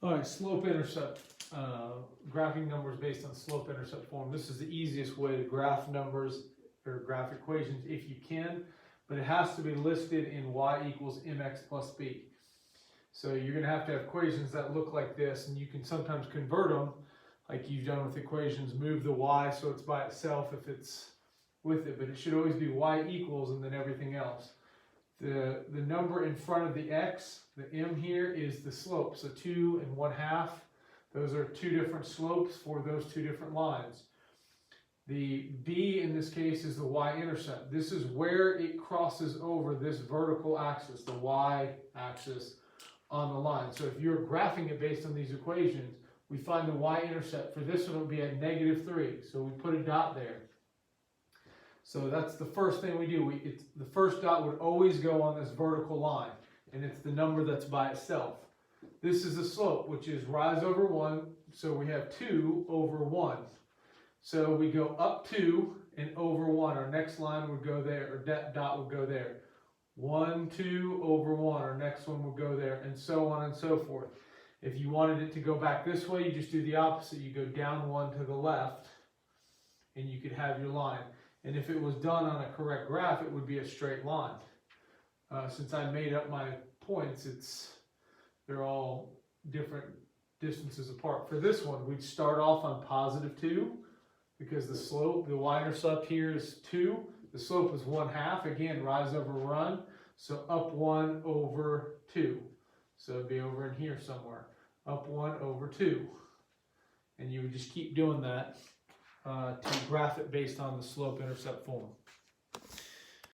All right, slope-intercept, graphing numbers based on slope-intercept form. This is the easiest way to graph numbers or graph equations if you can, but it has to be listed in y equals mx plus b. So you're going to have equations that look like this, and you can sometimes convert them, like you've done with equations, move the y so it's by itself if it's with it, but it should always be y equals and then everything else. The number in front of the x, the m here, is the slope. So 2 1/2, those are two different slopes for those two different lines. The b in this case is the y-intercept. This is where it crosses over this vertical axis, the y-axis on the line. So if you're graphing it based on these equations, we find the y-intercept for this one will be at -3. So we put a dot there. So that's the first thing we do. The first dot would always go on this vertical line, and it's the number that's by itself. This is the slope, which is rise over 1, so we have 2 over 1. So we go up 2 and over 1. Our next line would go there, or that dot would go there. 1, 2, over 1. Our next one would go there, and so on and so forth. If you wanted it to go back this way, you just do the opposite. You go down 1 to the left, and you could have your line. And if it was done on a correct graph, it would be a straight line. Since I made up my points, they're all different distances apart. For this one, we'd start off on +2 because the slope, the y-intercept here is 2. The slope is 1/2. Again, rise over run. So up 1 over 2. So it'd be over in here somewhere. Up 1 over 2. And you would just keep doing that to graph it based on the slope-intercept form.